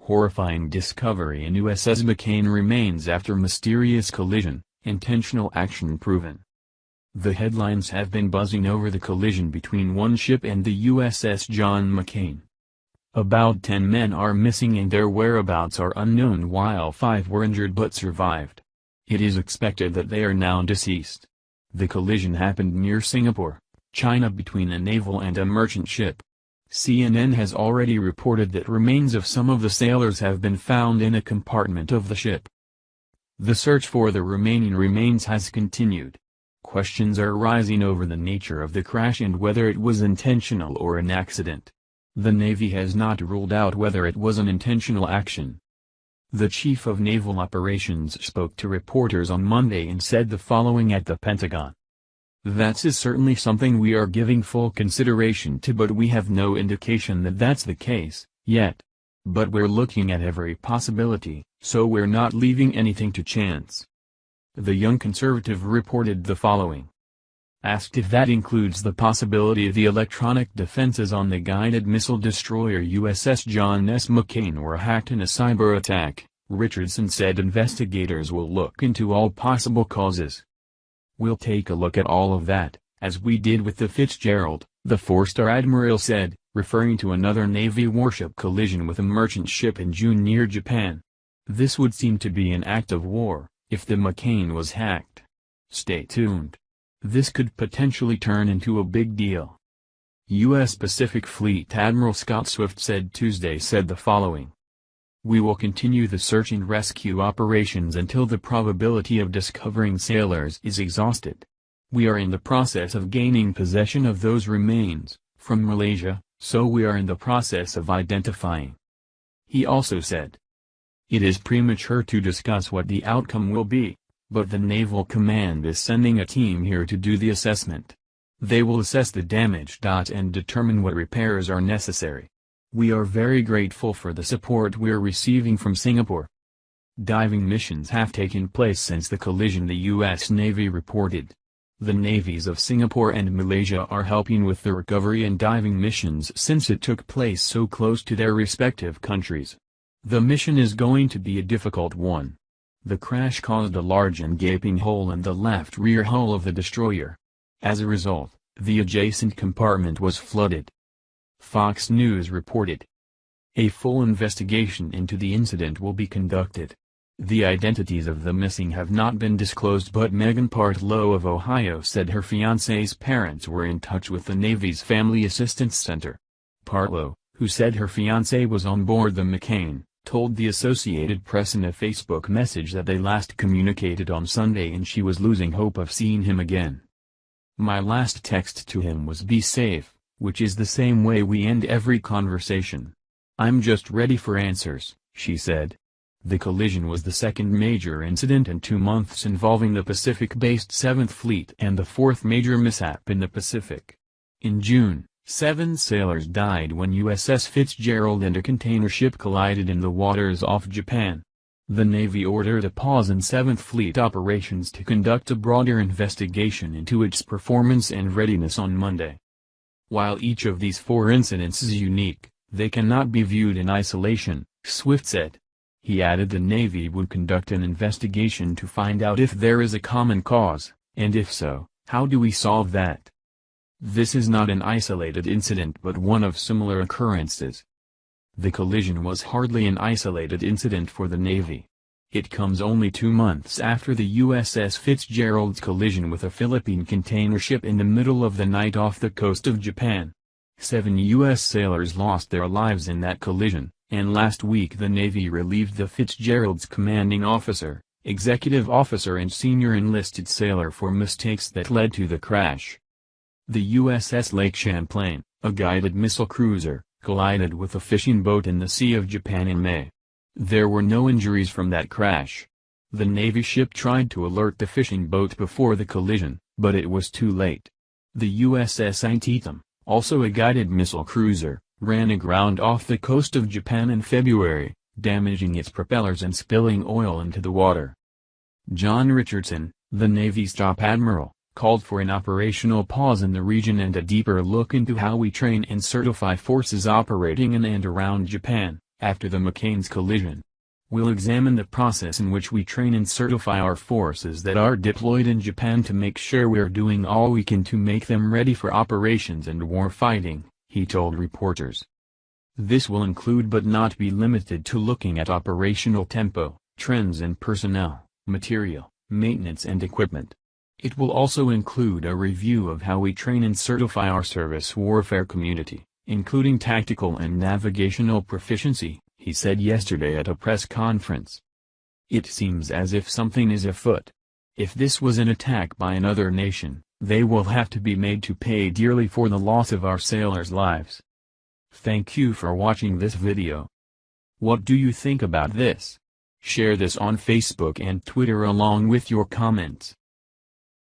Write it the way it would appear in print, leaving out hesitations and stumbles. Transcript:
Horrifying discovery in USS McCain remains after mysterious collision, intentional action proven. The headlines have been buzzing over the collision between one ship and the USS John McCain. About 10 men are missing and their whereabouts are unknown while 5 were injured but survived. It is expected that they are now deceased. The collision happened near Singapore, China between a naval and a merchant ship. CNN has already reported that remains of some of the sailors have been found in a compartment of the ship. The search for the remaining remains has continued. Questions are rising over the nature of the crash and whether it was intentional or an accident. The Navy has not ruled out whether it was an intentional action. The Chief of Naval Operations spoke to reporters on Monday and said the following at the Pentagon. "That is certainly something we are giving full consideration to, but we have no indication that that's the case, yet. But we're looking at every possibility, so we're not leaving anything to chance." The Young Conservative reported the following. Asked if that includes the possibility the electronic defenses on the guided missile destroyer USS John S. McCain were hacked in a cyber attack, Richardson said investigators will look into all possible causes. "We'll take a look at all of that, as we did with the Fitzgerald," the 4-star admiral said, referring to another Navy warship collision with a merchant ship in June near Japan. "This would seem to be an act of war, if the McCain was hacked. Stay tuned. This could potentially turn into a big deal." U.S. Pacific Fleet Admiral Scott Swift said the following. "We will continue the search and rescue operations until the probability of discovering sailors is exhausted. We are in the process of gaining possession of those remains, from Malaysia, so we are in the process of identifying." He also said, "It is premature to discuss what the outcome will be, but the Naval Command is sending a team here to do the assessment. They will assess the damage and determine what repairs are necessary. We are very grateful for the support we're receiving from Singapore." Diving missions have taken place since the collision, the U.S. Navy reported. The navies of Singapore and Malaysia are helping with the recovery and diving missions since it took place so close to their respective countries. The mission is going to be a difficult one. The crash caused a large and gaping hole in the left rear hull of the destroyer. As a result, the adjacent compartment was flooded. Fox News reported. A full investigation into the incident will be conducted. The identities of the missing have not been disclosed, but Megan Partlow of Ohio said her fiancé's parents were in touch with the Navy's Family Assistance Center. Partlow, who said her fiancé was on board the McCain, told the Associated Press in a Facebook message that they last communicated on Sunday and she was losing hope of seeing him again. "My last text to him was 'Be safe,' which is the same way we end every conversation. I'm just ready for answers," she said. The collision was the second major incident in 2 months involving the Pacific-based 7th Fleet and the fourth major mishap in the Pacific. In June, 7 sailors died when USS Fitzgerald and a container ship collided in the waters off Japan. The Navy ordered a pause in 7th Fleet operations to conduct a broader investigation into its performance and readiness on Monday. While each of these 4 incidents is unique, they cannot be viewed in isolation, Swift said. He added the Navy would conduct an investigation to find out if there is a common cause, and if so, how do we solve that? This is not an isolated incident but one of similar occurrences. The collision was hardly an isolated incident for the Navy. It comes only 2 months after the USS Fitzgerald's collision with a Philippine container ship in the middle of the night off the coast of Japan. 7 U.S. sailors lost their lives in that collision, and last week the Navy relieved the Fitzgerald's commanding officer, executive officer and senior enlisted sailor for mistakes that led to the crash. The USS Lake Champlain, a guided missile cruiser, collided with a fishing boat in the Sea of Japan in May. There were no injuries from that crash. The Navy ship tried to alert the fishing boat before the collision, but it was too late. The USS Antietam, also a guided missile cruiser, ran aground off the coast of Japan in February, damaging its propellers and spilling oil into the water. John Richardson, the Navy's top admiral, called for an operational pause in the region and a deeper look into how we train and certify forces operating in and around Japan, after the McCain's collision. We'll examine the process in which we train and certify our forces that are deployed in Japan to make sure we're doing all we can to make them ready for operations and war fighting, he told reporters. This will include but not be limited to looking at operational tempo, trends in personnel, material, maintenance and equipment. It will also include a review of how we train and certify our service warfare community, including tactical and navigational proficiency, he said yesterday at a press conference. It seems as if something is afoot. If this was an attack by another nation, they will have to be made to pay dearly for the loss of our sailors' lives. Thank you for watching this video. What do you think about this? Share this on Facebook and Twitter along with your comments.